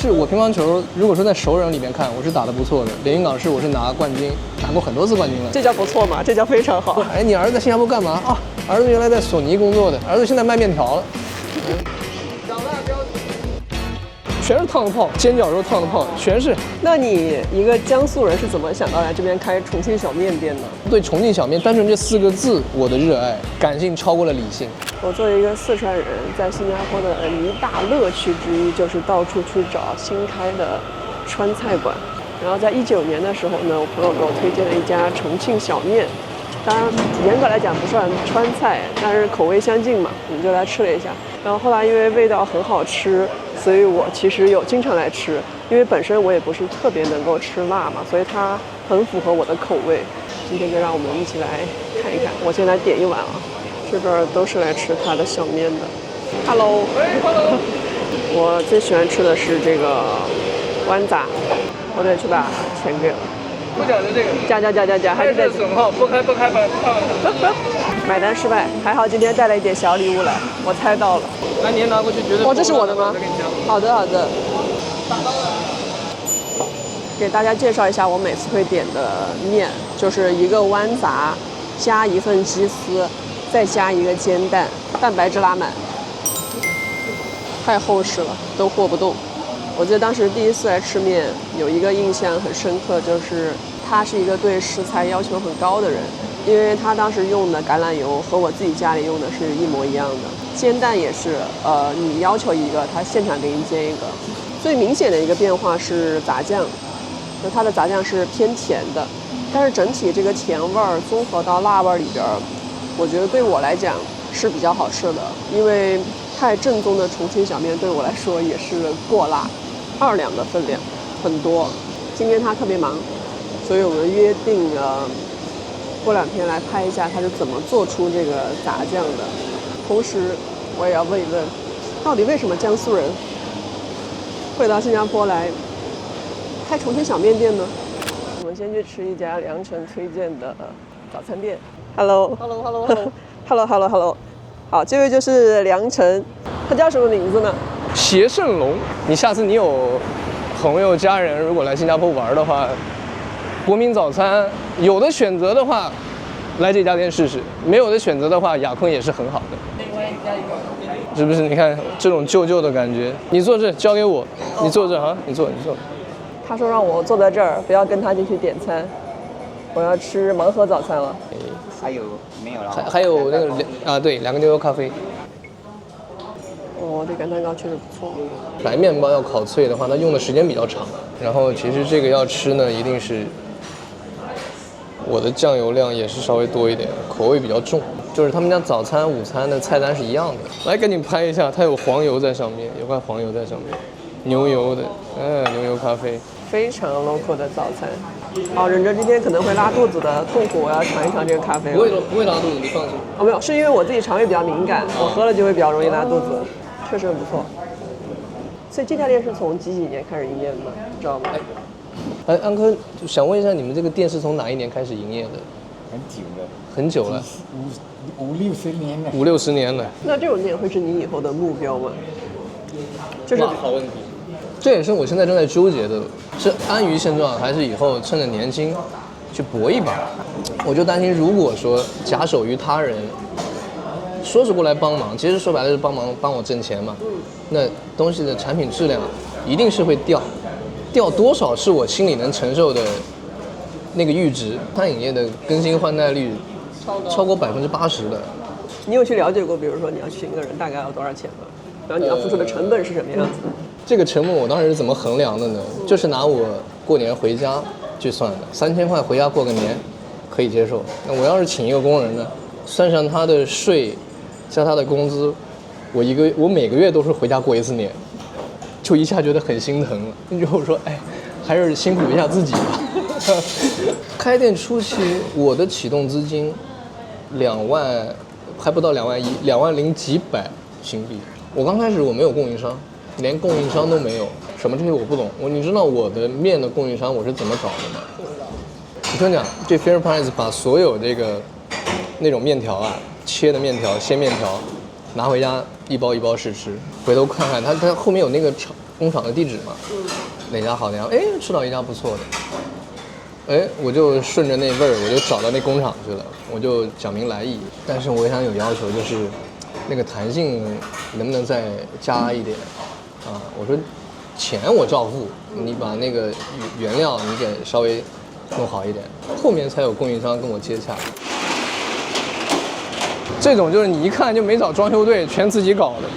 是我乒乓球，如果说在熟人里面看，我是打得不错的。连云港市我是拿冠军，拿过很多次冠军了。这叫不错嘛？这叫非常好。哎，你儿子在新加坡干嘛啊？儿子原来在索尼工作的，儿子现在卖面条了。全是烫的泡，煎饺肉烫的泡，全是。那你一个江苏人是怎么想到来这边开重庆小面店呢？对重庆小面，单纯这4个字，我的热爱，感性超过了理性。我作为一个四川人，在新加坡的一大乐趣之一就是到处去找新开的川菜馆。然后在19年的时候呢，我朋友给我推荐了一家重庆小面，当然严格来讲不算川菜，但是口味相近嘛，我们就来吃了一下。然后后来因为味道很好吃，所以我其实有经常来吃，因为本身我也不是特别能够吃辣嘛，所以它很符合我的口味。今天就让我们一起来看一看，我先来点一碗啊。这边都是来吃它的小面的。Hello， 我最喜欢吃的是这个豌杂，我得去把钱给了。不讲究这个，加，还是在损耗，不开吧。买单失败，还好今天带了一点小礼物来，我猜到了。来，你拿过去绝对。哦，这是我的吗？好的。给大家介绍一下我每次会点的面，就是一个豌杂，加一份鸡丝，再加一个煎蛋，蛋白质拉满。太厚实了，都和不动。我记得当时第一次来吃面，有一个印象很深刻，就是他是一个对食材要求很高的人，因为他当时用的橄榄油和我自己家里用的是一模一样的，煎蛋也是，你要求一个，他现场给你煎一个。最明显的一个变化是炸酱，就它的炸酱是偏甜的，但是整体这个甜味儿综合到辣味儿里边，我觉得对我来讲是比较好吃的，因为太正宗的重庆小面对我来说也是过辣，2两的分量，很多。今天他特别忙，所以我们约定过2天来拍一下他是怎么做出这个炸酱的。同时，我也要问一问，到底为什么江苏人会到新加坡来开重庆小面店呢？我们先去吃一家梁晨推荐的早餐店。Hello。好，这位就是梁晨，他叫什么名字呢？携盛龙。你下次你有朋友家人如果来新加坡玩的话，国民早餐有的选择的话，来这家店试试；没有的选择的话，雅坤也是很好的。是不是？你看这种旧的感觉。你坐这，交给我。你坐这啊，你坐。他说让我坐在这儿，不要跟他进去点餐。我要吃盲盒早餐了。还有没有了？还有那个对，2个牛油咖啡。哦，这个蛋糕确实不错。白面包要烤脆的话，它用的时间比较长。然后其实这个要吃呢，一定是我的酱油量也是稍微多一点，口味比较重。就是他们家早餐、午餐的菜单是一样的。来，赶紧拍一下，它有黄油在上面，有块黄油在上面，牛油的，牛油咖啡。非常 local 的早餐。好，忍着今天可能会拉肚子的痛苦，我要尝一尝这个咖啡。不会拉肚子，你放心。哦，没有，是因为我自己肠胃比较敏感，我喝了就会比较容易拉肚子，确实很不错。所以这家店是从几年开始营业的吗？知道吗？安科，想问一下，你们这个店是从哪一年开始营业的？很久了。5、60年了。5、60年了。那这种店会是你以后的目标吗？就是好问题。这也是我现在正在纠结的，是安于现状，还是以后趁着年轻去搏一把？我就担心，如果说假手于他人，说是过来帮忙，其实说白了是帮我挣钱嘛。那东西的产品质量一定是会掉多少是我心里能承受的那个阈值。餐饮业的更新换代率超过80%的。你有去了解过，比如说你要请一个人大概要多少钱吗？然后你要付出的成本是什么样子的？这个成本我当时是怎么衡量的呢？就是拿我过年回家去算的，3000块回家过个年可以接受。那我要是请一个工人呢，算上他的税加他的工资，我每个月都是回家过一次年，就一下觉得很心疼了。那就说，还是辛苦一下自己吧。开店初期我的启动资金2万，还不到2万1，2万0几百新币。我刚开始我没有供应商，连供应商都没有，什么这些我不懂。你知道我的面的供应商我是怎么找的吗？我跟你讲，这 FairPrice 把所有这个那种面条啊，切的面条、鲜面条拿回家一包一包试吃，回头看看它后面有那个工厂的地址嘛，哪家好哪家，哎，吃到一家不错的，哎，我就顺着那味儿，我就找到那工厂去了，我就讲明来意。但是我也想有要求，就是那个弹性能不能再加一点啊？我说钱我照付，你把那个原料你给稍微弄好一点，后面才有供应商跟我接洽。这种就是你一看就没找装修队，全自己搞的。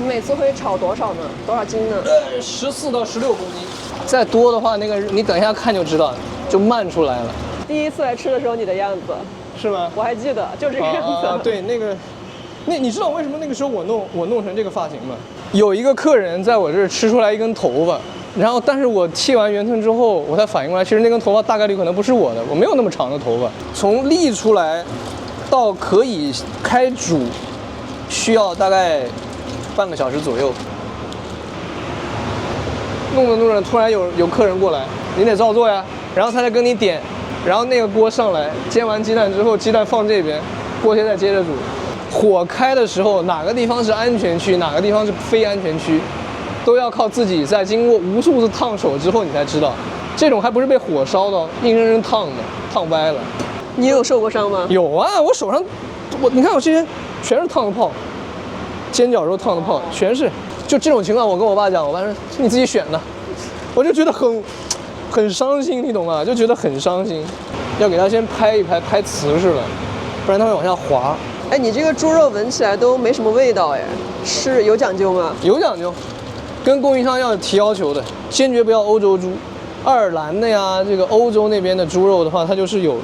你每次会炒多少呢？多少斤呢？14到16公斤。再多的话，那个你等一下看就知道，就漫出来了。第一次来吃的时候你的样子是吗？我还记得，就这个样子。对，那个，你知道为什么那个时候我弄成这个发型吗？有一个客人在我这儿吃出来一根头发，然后但是我剃完圆寸之后，我才反应过来，其实那根头发大概率可能不是我的，我没有那么长的头发。从立出来到可以开煮，需要大概半个小时左右。弄着弄着，突然有客人过来，你得照做呀，然后他再跟你点，然后那个锅上来，煎完鸡蛋之后，鸡蛋放这边，锅贴再接着煮。火开的时候，哪个地方是安全区，哪个地方是非安全区，都要靠自己在经过无数次烫手之后，你才知道。这种还不是被火烧到，硬生生烫的，烫歪了。你有受过伤吗？有啊，我手上，你看我这些全是烫的泡，煎饺肉烫的泡，全是。就这种情况，我跟我爸讲，我爸说是你自己选的，我就觉得很伤心，你懂吗？就觉得很伤心，要给他先拍一拍，拍瓷实了，不然它会往下滑。哎，你这个猪肉闻起来都没什么味道，哎，是有讲究吗？有讲究，跟供应商要提要求的，坚决不要欧洲猪。爱尔兰的呀，这个欧洲那边的猪肉的话，它就是有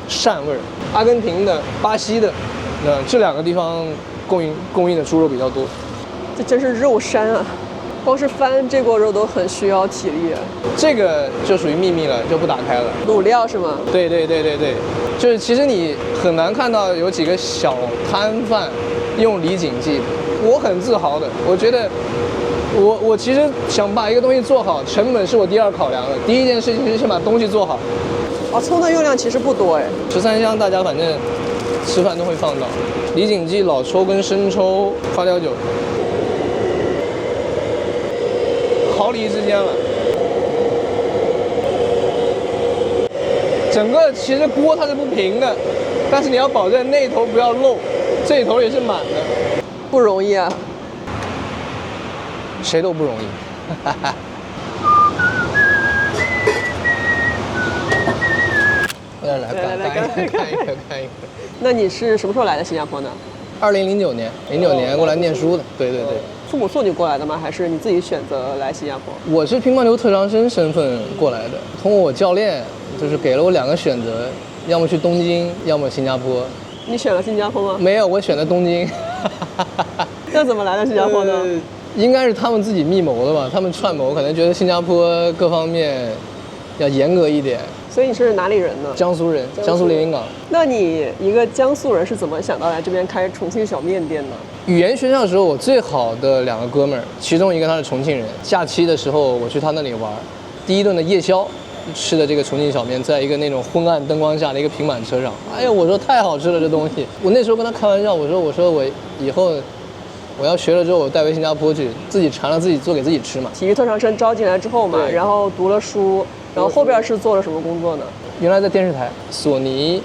膻味儿。阿根廷的、巴西的，这两个地方供应的猪肉比较多。这真是肉山啊！光是翻这锅肉都很需要体力。这个就属于秘密了，就不打开了。卤料是吗？对，就是其实你很难看到有几个小摊贩用李锦记，我很自豪的。我觉得我其实想把一个东西做好，成本是我第二考量的。第一件事情是先把东西做好。哦，葱的用量其实不多哎。13香大家反正吃饭都会放到，李锦记、老抽跟生抽、花雕酒。毫厘之间了，整个其实锅它是不平的，但是你要保证那头不要漏，这头也是满的，不容易啊，谁都不容易。来看一个。那你是什么时候来的新加坡呢？2009年，09年过来念书的。对。父母送你过来的吗？还是你自己选择来新加坡？我是乒乓球特长生身份过来的，通过我教练就是给了我2个选择，要么去东京，要么新加坡。你选了新加坡吗？没有，我选的东京。那怎么来的新加坡呢？应该是他们自己密谋的吧，他们串谋，可能觉得新加坡各方面要严格一点。所以你是哪里人呢？江苏人，江苏连云港。那你一个江苏人是怎么想到来这边开重庆小面店呢？语言学校的时候，我最好的2个哥们儿，其中一个他是重庆人，假期的时候我去他那里玩，第一顿的夜宵吃的这个重庆小面，在一个那种昏暗灯光下的一个平板车上，哎呀，我说太好吃了这东西。我那时候跟他开玩笑，我说我以后我要学了之后，我带回新加坡去，自己馋了自己做给自己吃嘛。体育特长生招进来之后嘛，然后读了书，然后后边是做了什么工作呢？原来在电视台，索尼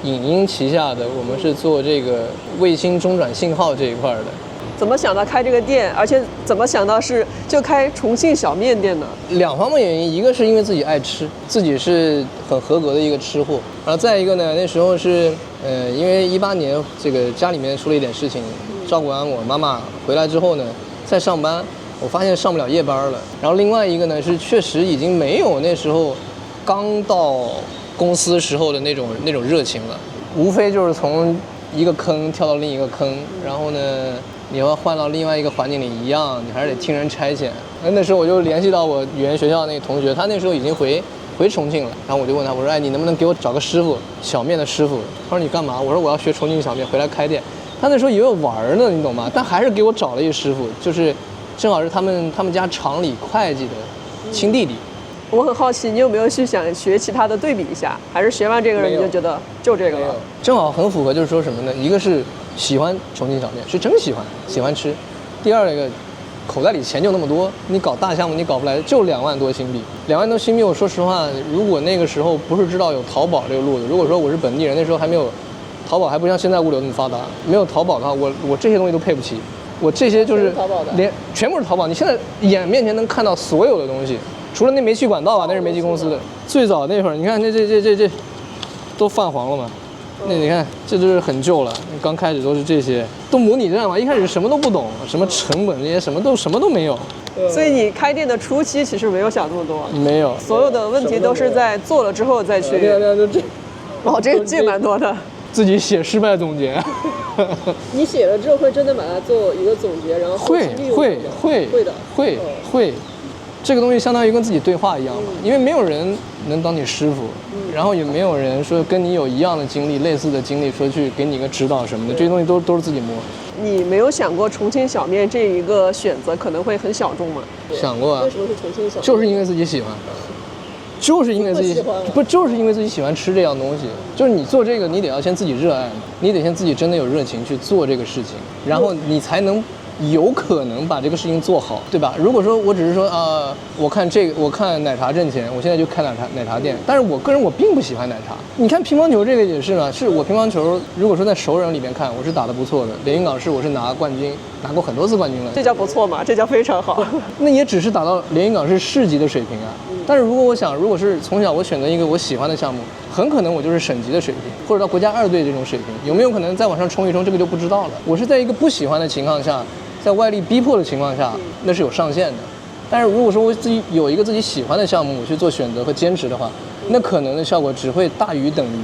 影音旗下的，我们是做这个卫星中转信号这一块的。怎么想到开这个店，而且怎么想到是就开重庆小面店呢？2方面原因，一个是因为自己爱吃，自己是很合格的一个吃货，然后再一个呢，那时候是因为18年这个家里面出了一点事情，照顾完我妈妈回来之后呢，在上班，我发现上不了夜班了。然后另外一个呢是确实已经没有那时候刚到公司时候的那种热情了，无非就是从一个坑跳到另一个坑，然后呢，你要换到另外一个环境里一样，你还是得听人差遣。那时候我就联系到我语言学校那个同学，他那时候已经回重庆了，然后我就问他，我说，哎，你能不能给我找个师傅，小面的师傅？他说你干嘛？我说我要学重庆小面，回来开店。他那时候以为我玩呢，你懂吗？但还是给我找了一个师傅，就是正好是他们家厂里会计的亲弟弟。我很好奇，你有没有去想学其他的对比一下，还是学完这个人你就觉得就这个了？正好很符合，就是说什么呢？一个是喜欢重庆小面，是真喜欢吃；第二个口袋里钱就那么多，你搞大项目你搞不来，就2万多新币。2万多新币，我说实话，如果那个时候不是知道有淘宝这个路子，如果说我是本地人，那时候还没有淘宝，还不像现在物流那么发达，没有淘宝的话，我这些东西都配不起。我这些就是全部是淘宝，你现在眼面前能看到所有的东西，除了那煤气管道啊，那是煤气公司的。最早那会儿，你看这都泛黄了嘛。那你看，这就是很旧了。刚开始都是这些，都模拟站嘛。一开始什么都不懂，什么成本这些什么都没有。所以你开店的初期其实没有想这么多，没有，所有的问题都是在做了之后再去。哦，这蛮多的。自己写失败总结。你写了之后会真的把它做一个总结，然后会的。这个东西相当于跟自己对话一样嘛，因为没有人能当你师傅，然后也没有人说跟你有一样的经历、类似的经历，说去给你一个指导什么的，这些东西都是自己摸。你没有想过重庆小面这一个选择可能会很小众吗？想过啊。为什么是重庆小面？就是因为自己喜欢，就是因为自己就是因为自己喜欢吃这样东西。就是你做这个，你得要先自己热爱，你得先自己真的有热情去做这个事情，然后你才能有可能把这个事情做好，对吧？如果说我只是说我看奶茶挣钱，我现在就开奶茶店，但是我个人我并不喜欢奶茶。你看乒乓球这个也是呢，是我乒乓球如果说在熟人里面看，我是打得不错的，连云港市我是拿冠军，拿过很多次冠军了。这叫不错吗？这叫非常好。那也只是打到连云港市市级的水平啊。但是如果是从小我选择一个我喜欢的项目，很可能我就是省级的水平，或者到国家2队这种水平，有没有可能再往上冲一冲，这个就不知道了。我是在一个不喜欢的情况下，在外力逼迫的情况下，那是有上限的。但是如果说我自己有一个自己喜欢的项目，我去做选择和坚持的话，那可能的效果只会大于等于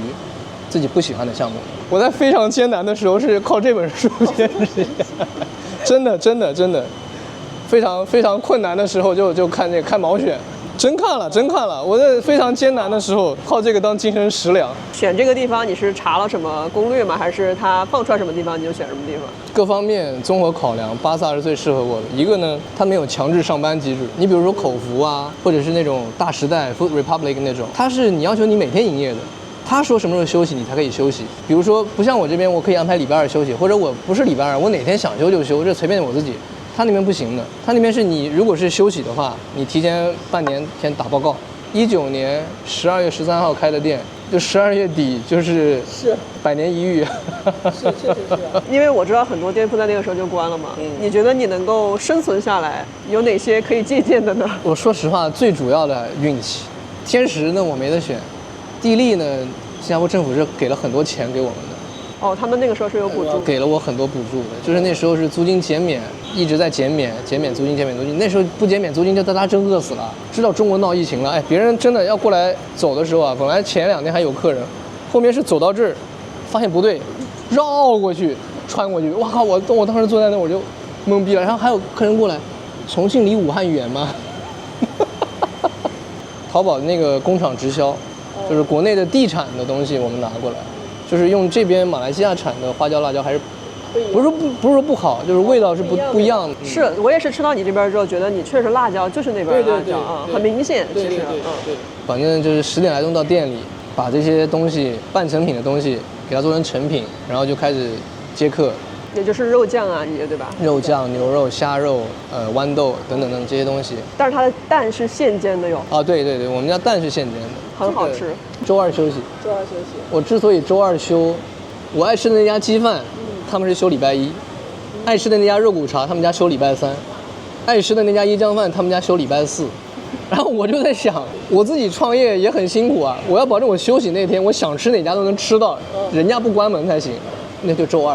自己不喜欢的项目。我在非常艰难的时候是靠这本书坚持，真的，非常困难的时候就看毛选。真看了！我在非常艰难的时候靠这个当精神食粮。选这个地方，你是查了什么攻略吗？还是它放出来什么地方你就选什么地方？各方面综合考量，巴萨是最适合我的。一个呢，它没有强制上班机制。你比如说口服啊，或者是那种大时代 Food Republic 那种，它是你要求你每天营业的。他说什么时候休息，你才可以休息。比如说，不像我这边，我可以安排礼拜2休息，或者我不是礼拜2，我哪天想休就休，这随便我自己。他那边不行的，他那边是你如果是休息的话，你提前半年先打报告。19年12月13号开的店，就12月底就是100年一遇。确实是。因为我知道很多店铺在那个时候就关了嘛。你觉得你能够生存下来，有哪些可以借鉴的呢？我说实话，最主要的运气，天时呢我没得选，地利呢，新加坡政府是给了很多钱给我们的。哦，他们那个时候是有补助，给了我很多补助的，就是那时候是租金减免，一直在减免租金，减免租金。那时候不减免租金，就大家真饿死了。知道中国闹疫情了，别人真的要过来走的时候啊，本来前2天还有客人，后面是走到这儿，发现不对，绕过去，穿过去。哇靠！我当时坐在那我就懵逼了。然后还有客人过来，重庆离武汉远吗？淘宝那个工厂直销，就是国内的地产的东西我们拿过来。就是用这边马来西亚产的花椒辣椒，还是不是说不好，就是味道是不一样的。是我也是吃到你这边之后，觉得你确实辣椒就是那边的辣椒啊，很明显。其实反正就是10点来钟到店里，把这些东西半成品的东西给它做成成品，然后就开始接客。也就是肉酱啊，对吧？肉酱、牛肉、虾肉、豌豆等等这些东西。但是它的蛋是现煎的哟。啊，对，我们家蛋是现煎的，很好吃。周2休息。我之所以周2休，我爱吃的那家鸡饭，他们是休礼拜1；爱吃的那家肉骨茶，他们家休礼拜3；爱吃的那家椰浆饭，他们家休礼拜4。然后我就在想，我自己创业也很辛苦啊，我要保证我休息那天，我想吃哪家都能吃到，人家不关门才行。那就周2。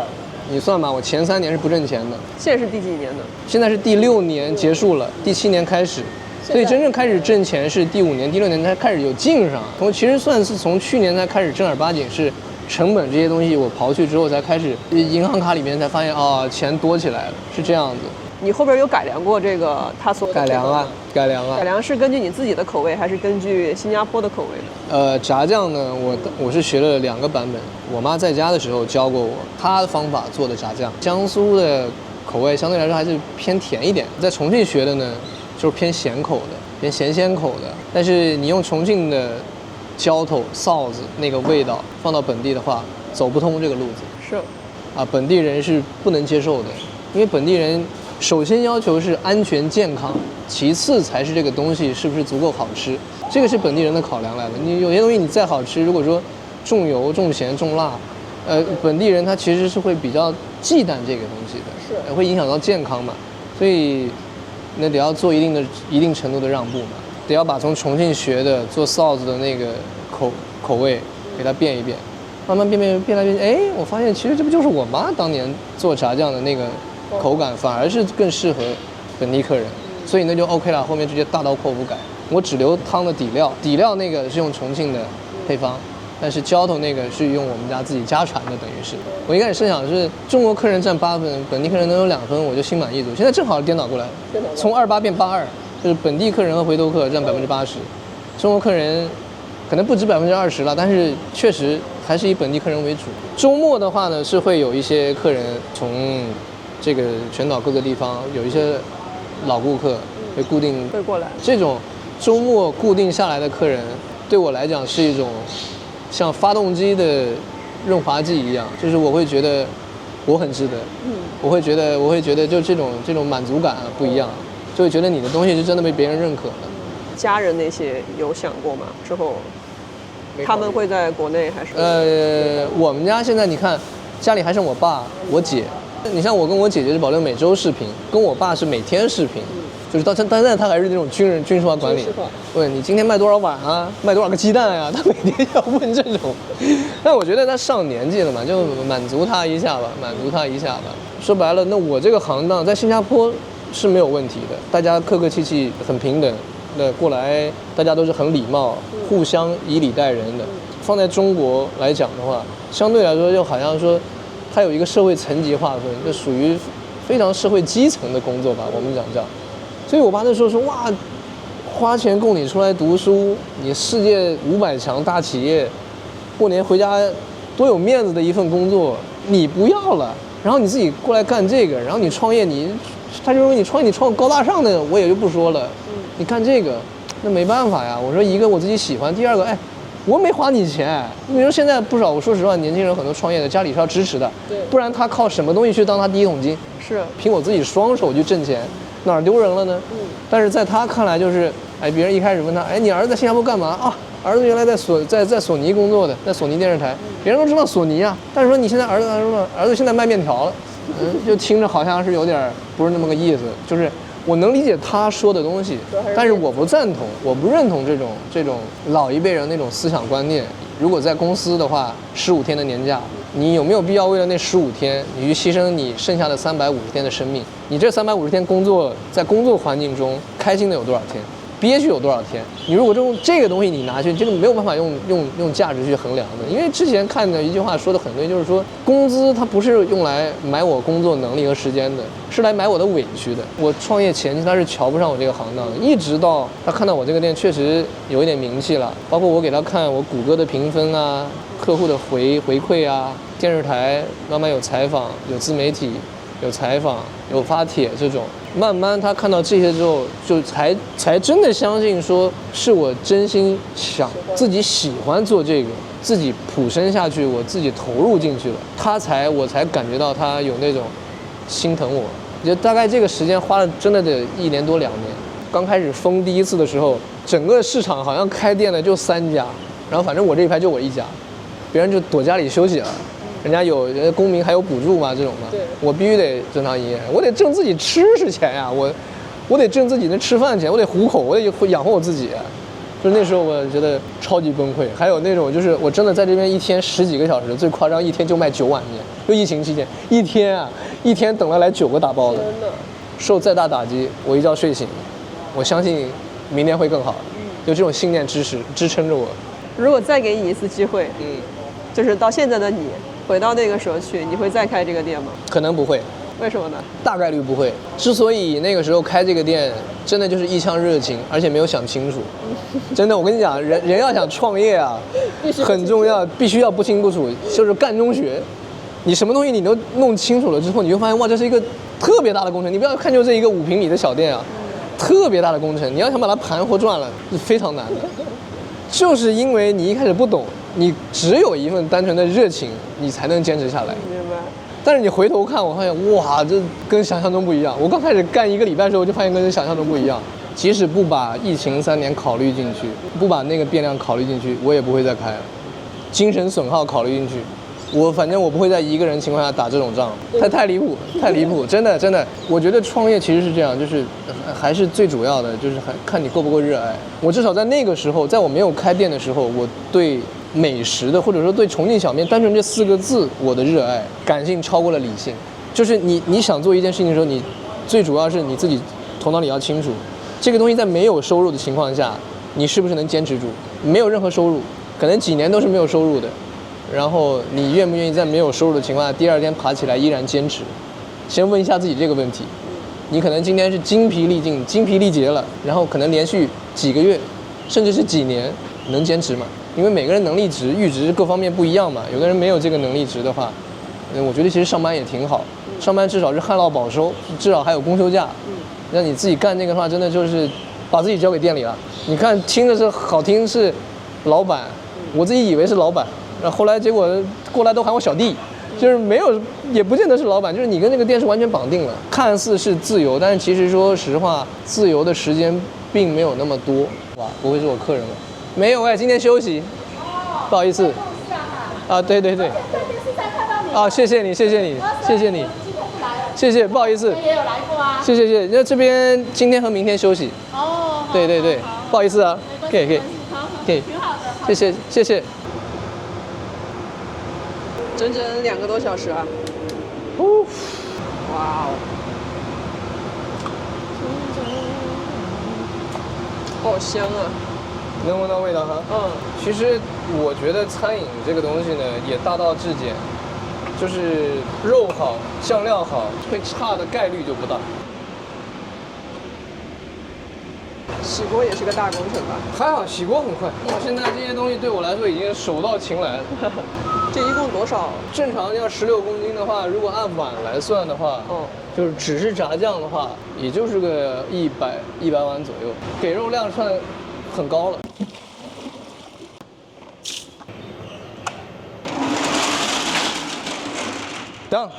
你算吧，我前3年是不挣钱的。现在是第几年呢？现在是第6年结束了，第7年开始，所以真正开始挣钱是第5年、第6年才开始有进上。其实算是从去年才开始正儿八经是成本这些东西我刨去之后才开始，银行卡里面才发现钱多起来了，是这样子。你后边有改良过这个它所改良啊？改良是根据你自己的口味，还是根据新加坡的口味呢？炸酱呢，我是学了2个版本。我妈在家的时候教过我，她的方法做的炸酱。江苏的口味相对来说还是偏甜一点，在重庆学的呢，就是偏咸口的，偏咸鲜口的。但是你用重庆的浇头、臊子那个味道放到本地的话，走不通这个路子。是，本地人是不能接受的，因为本地人首先要求是安全健康，其次才是这个东西是不是足够好吃，这个是本地人的考量来的。你有些东西你再好吃，如果说重油、重咸、重辣，本地人他其实是会比较忌惮这个东西的，会影响到健康嘛，所以那得要做一定程度的让步嘛，得要把从重庆学的做臊子的那个口味给它变一变，慢慢变来变，哎，我发现其实这不就是我妈当年做炸酱的那个口感，反而是更适合本地客人，所以那就 OK 了，后面直接大刀阔斧改，我只留汤的底料那个是用重庆的配方。但是浇头那个是用我们家自己家传的，等于是我一开始设想是中国客人占8分，本地客人能有2分，我就心满意足。现在正好颠倒过来，从28变82，就是本地客人和回头客占80%，中国客人可能不止20%了，但是确实还是以本地客人为主。周末的话呢，是会有一些客人从这个全岛各个地方有一些老顾客会固定会过来，这种周末固定下来的客人，对我来讲是一种像发动机的润滑剂一样，就是我会觉得我很值得，我会觉得就这种满足感不一样，就会觉得你的东西是真的被别人认可的。家人那些有想过吗？之后他们会在国内还是？我们家现在你看，家里还剩我爸、我姐。你像我跟我姐姐是保证每周视频，跟我爸是每天视频。就是到现在他还是那种军事化管理，问你今天卖多少碗啊，卖多少个鸡蛋呀、他每天要问这种。但我觉得他上年纪了嘛，就满足他一下吧。说白了，那我这个行当在新加坡是没有问题的，大家客客气气，很平等的过来，大家都是很礼貌，互相以礼待人的。放在中国来讲的话，相对来说就好像说，它有一个社会层级划分，就属于非常社会基层的工作吧，我们讲这样。所以我爸那时候说，哇，花钱供你出来读书，你世界500强大企业，过年回家多有面子的一份工作，你不要了，然后你自己过来干这个，然后你创业，他就说你创高大上的，我也就不说了，你干这个，那没办法呀。我说一个我自己喜欢，第二个，哎，我没花你钱。你说现在不少，我说实话，年轻人很多创业的家里是要支持的，不然他靠什么东西去当他第一桶金？是凭我自己双手去挣钱。哪儿丢人了呢？但是在他看来就是，哎，别人一开始问他，哎，你儿子在新加坡干嘛啊？儿子原来在索尼工作的，在索尼电视台，别人都知道索尼啊。但是说你现在儿子现在卖面条了，就听着好像是有点不是那么个意思。就是我能理解他说的东西，但是我不赞同，我不认同这种老一辈人那种思想观念。如果在公司的话，15天的年假。你有没有必要为了那15天，你去牺牲你剩下的350天的生命？你这350天工作，在工作环境中开心的有多少天，憋屈有多少天？你如果用这个东西你拿去，这个没有办法用价值去衡量的。因为之前看的一句话说的很对，就是说工资它不是用来买我工作能力和时间的，是来买我的委屈的。我创业前期他是瞧不上我这个行当的，一直到他看到我这个店确实有一点名气了，包括我给他看我谷歌的评分啊。客户的回馈啊，电视台慢慢有采访，有自媒体，有采访，有发帖这种，慢慢他看到这些之后，就才真的相信说是我真心想自己喜欢做这个，自己普身下去，我自己投入进去了，我才感觉到他有那种心疼我。就大概这个时间花了真的得1年多2年。刚开始封第一次的时候，整个市场好像开店的就3家，然后反正我这一排就我一家。别人就躲家里休息了，人家有公民还有补助嘛，这种的，我必须得正常营业，我得挣自己吃食钱呀，我得挣自己的吃饭钱，我得糊口，我得养活我自己。就是那时候我觉得超级崩溃。还有那种就是我真的在这边一天10几个小时，最夸张一天就卖9碗面，就疫情期间一天等了来9个打包的，受再大打击，我一觉睡醒，我相信明年会更好，就这种信念支撑着我。如果再给你一次机会，就是到现在的你回到那个时候去，你会再开这个店吗？可能不会。为什么呢？大概率不会。之所以那个时候开这个店，真的就是一腔热情，而且没有想清楚。真的，我跟你讲，人要想创业啊，很重要，必须要不清不楚，就是干中学。你什么东西你都弄清楚了之后，你会发现哇，这是一个特别大的工程。你不要看就这一个5平米的小店啊，特别大的工程。你要想把它盘活转了，是非常难的。就是因为你一开始不懂，你只有一份单纯的热情，你才能坚持下来。明白。但是你回头看，我发现哇，这跟想象中不一样。我刚开始干1个礼拜的时候，我就发现跟想象中不一样。即使不把疫情3年考虑进去，不把那个变量考虑进去，我也不会再开了。精神损耗考虑进去，反正我不会在一个人情况下打这种仗，太离谱，太离谱，真的。我觉得创业其实是这样，就是还是最主要的，就是看你够不够热爱。我至少在那个时候，在我没有开店的时候，我对美食的，或者说对重庆小面单纯这4个字，我的热爱感性超过了理性。就是你想做一件事情的时候，你最主要是你自己头脑里要清楚，这个东西在没有收入的情况下，你是不是能坚持住？没有任何收入，可能几年都是没有收入的，然后你愿不愿意在没有收入的情况下，第2天爬起来依然坚持？先问一下自己这个问题。你可能今天是精疲力尽、精疲力竭了，然后可能连续几个月，甚至是几年，能坚持吗？因为每个人能力值、阈值各方面不一样嘛。有的人没有这个能力值的话，我觉得其实上班也挺好，上班至少是旱涝保收，至少还有公休假。让你自己干这个的话，真的就是把自己交给店里了。你看，听着是好听是老板，我自己以为是老板，然后后来结果过来都喊我小弟，就是没有，也不见得是老板，就是你跟这个店是完全绑定了。看似是自由，但是其实说实话，自由的时间并没有那么多。哇，不会是我客人吧？没有哎，今天休息，不好意思。啊，对。啊，谢谢你，谢谢你。谢谢，不好意思。也有来过啊。谢谢。那这边今天和明天休息。哦。对，不好意思啊。可以。挺好的。谢谢。整2个多小时啊。哇哦。好香啊！能闻到味道哈？其实我觉得餐饮这个东西呢，也大道至简，就是肉好、酱料好，会差的概率就不大。洗锅也是个大工程吧？还好洗锅很快，我现在这些东西对我来说已经手到擒来了。这一共多少？正常要16公斤的话，如果按碗来算的话，就是只是炸酱的话，也就是个100碗左右，给肉量算很高了。Done。